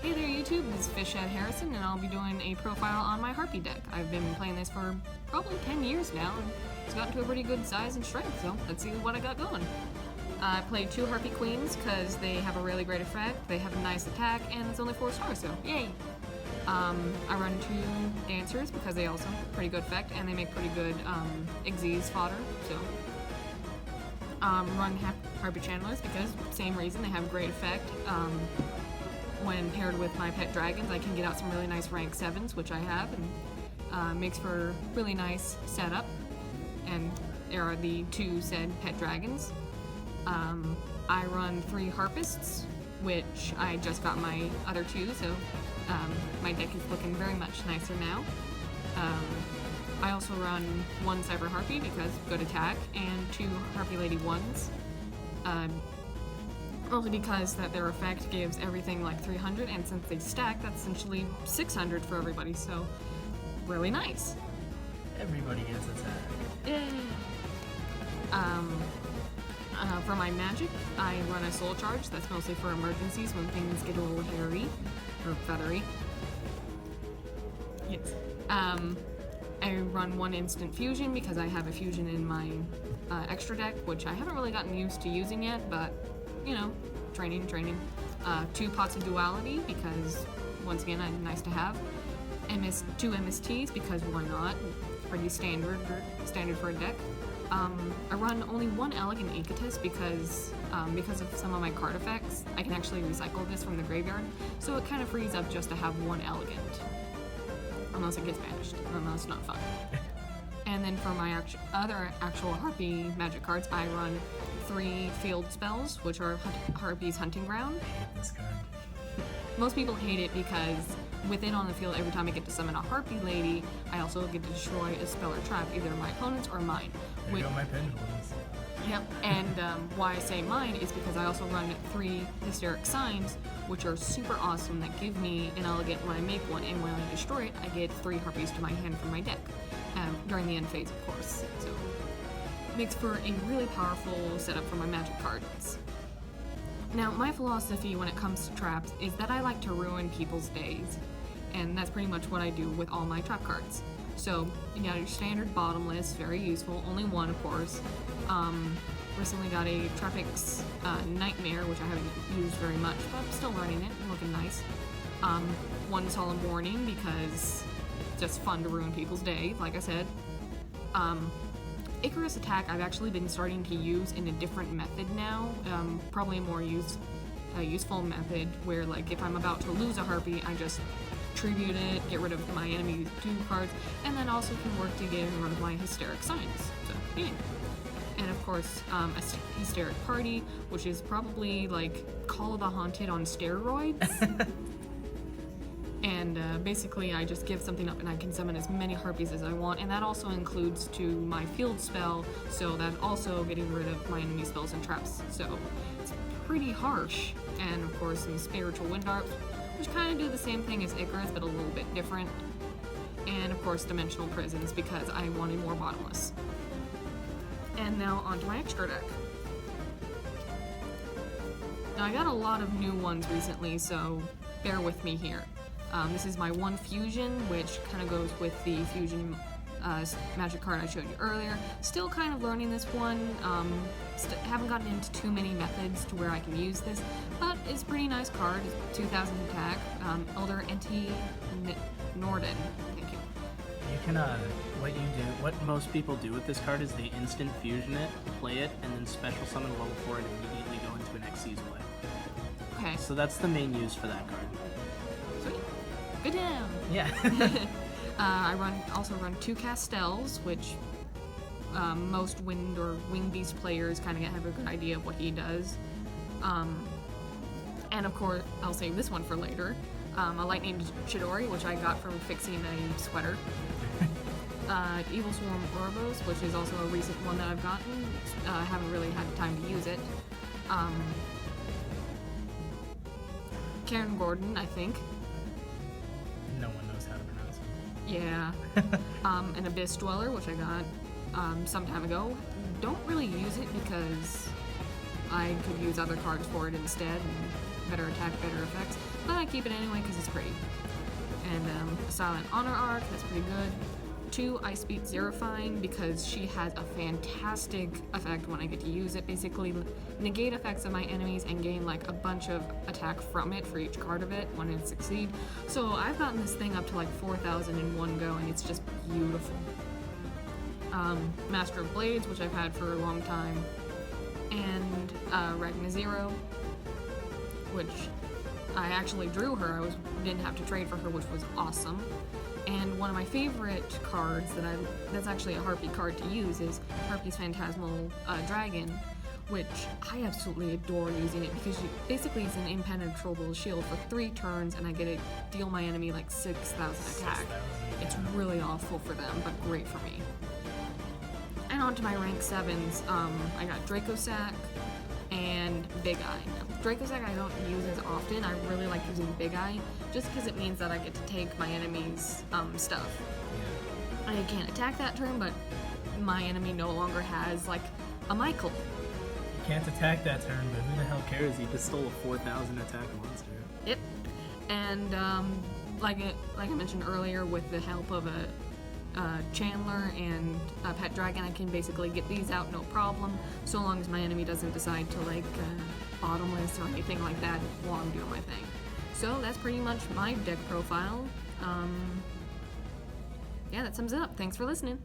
Hey there YouTube, this is Fishhead Harrison and I'll be doing a profile on my Harpie deck. I've been playing this for probably 10 years now and it's gotten to a pretty good size and strength, so let's see what I got going. I played 2 Harpie Queens because they have a really great effect, they have a nice attack, and it's only 4 stars, so yay! I run 2 Dancers because they also have a pretty good effect and they make pretty good Xyz fodder, so. Run Harpie Channelers because same reason, they have great effect. When paired with my pet dragons, I can get out some really nice rank 7s, which I have, and makes for a really nice setup. And there are the 2 said pet dragons. I run 3 Harpists, which I just got my other 2, so my deck is looking very much nicer now. I also run 1 Cyber Harpie because good attack, and 2 Harpie Lady 1s. Only because that their effect gives everything like 300, and since they stack, that's essentially 600 for everybody, so really nice. Everybody gets attack. Yay! For my magic, I run a Soul Charge. That's mostly for emergencies when things get a little hairy or feathery. Yes. I run 1 Instant Fusion because I have a fusion in my extra deck, which I haven't really gotten used to using yet, but you know, training. 2 Pots of Duality because, once again, nice to have. 2 MSTs because why not? Pretty standard for a deck. I run only 1 Elegant Egoist because of some of my card effects, I can actually recycle this from the graveyard, so it kind of frees up just to have 1 Elegant. Unless it gets banished, then that's not fun. And then for my other actual Harpie magic cards, I run 3 Field Spells, which are Harpie's Hunting Ground. I hate this card. Most people hate it because with it on the field, every time I get to summon a Harpie Lady, I also get to destroy a spell or trap, either my opponent's or mine. There go my pendulums. Yep, and why I say mine is because I also run 3 Hysteric Signs, which are super awesome, that give me an elegant when I make one, and when I destroy it, I get 3 Harpies to my hand from my deck, during the end phase, of course. So, it makes for a really powerful setup for my magic cards. Now, my philosophy when it comes to traps is that I like to ruin people's days, and that's pretty much what I do with all my trap cards. So, you got your standard bottomless, very useful, only 1 of course. Recently got a Trapix Nightmare, which I haven't used very much, but I'm still learning it and looking nice. 1 Solemn Warning because it's just fun to ruin people's day, like I said. Icarus Attack I've actually been starting to use in a different method now, probably a more useful method where, like, if I'm about to lose a Harpie, I just tribute it, get rid of my enemy's 2 cards, and then also can work to get rid of my Hysteric Signs. So, yeah. And of course, a Hysteric Party, which is probably like Call of the Haunted on steroids. And basically I just give something up and I can summon as many Harpies as I want, and that also includes to my field spell, so that also getting rid of my enemy spells and traps. So it's pretty harsh. And of course some Spiritual Wind Arps, which kind of do the same thing as Icarus, but a little bit different. And of course Dimensional Prisons because I wanted more bottomless. And now onto my extra deck. Now I got a lot of new ones recently, so bear with me here. This is my 1 Fusion, which kind of goes with the Fusion magic card I showed you earlier. Still kind of learning this one. Haven't gotten into too many methods to where I can use this, but it's a pretty nice card. It's 2,000 attack. Elder Enti Norden. Thank you. You can, what most people do with this card is they instant fusion it, play it, and then special summon a level 4 and immediately go into an Xyz play. Okay. So that's the main use for that card. Sweet. Good down. Yeah. I also run 2 Castels, which most Wind or Wing Beast players kind of have a good idea of what he does. And of course, I'll save this one for later. A Lightning Chidori, which I got from fixing a sweater. Evil Swarm Orbos, which is also a recent one that I've gotten. I haven't really had time to use it. Karen Gordon, I think. No one knows how to pronounce it. Yeah. An Abyss Dweller, which I got some time ago. Don't really use it because I could use other cards for it instead, and better attack, better effects, but I keep it anyway because it's pretty. And Silent Honor Arc, that's pretty good. 2, Ice Beat Zerifying, because she has a fantastic effect when I get to use it. Basically, negate effects of my enemies and gain like a bunch of attack from it for each card of it when it succeeds. So I've gotten this thing up to like 4,000 in one go, and it's just beautiful. Master of Blades, which I've had for a long time, and Ragna Zero, which I actually drew her. Didn't have to trade for her, which was awesome. And one of my favorite cards that's actually a Harpie card to use is Harpie's Phantasmal Dragon, which I absolutely adore using it because basically it's an impenetrable shield for 3 turns, and I get to deal my enemy like 6,000 attack. It's really awful for them, but great for me. And on to my rank 7s, I got Dracosac and Big Eye. Now, Dracosac I don't use as often. I really like using Big Eye, just because it means that I get to take my enemy's stuff. I can't attack that turn, but my enemy no longer has, like, a Michael. You can't attack that turn, but who the hell cares? He just stole a 4,000 attack monster. Yep. And, like I mentioned earlier, with the help of a Chandler and Pet Dragon, I can basically get these out no problem, so long as my enemy doesn't decide to like bottomless or anything like that while I'm doing my thing. So that's pretty much my deck profile. Yeah, that sums it up. Thanks for listening.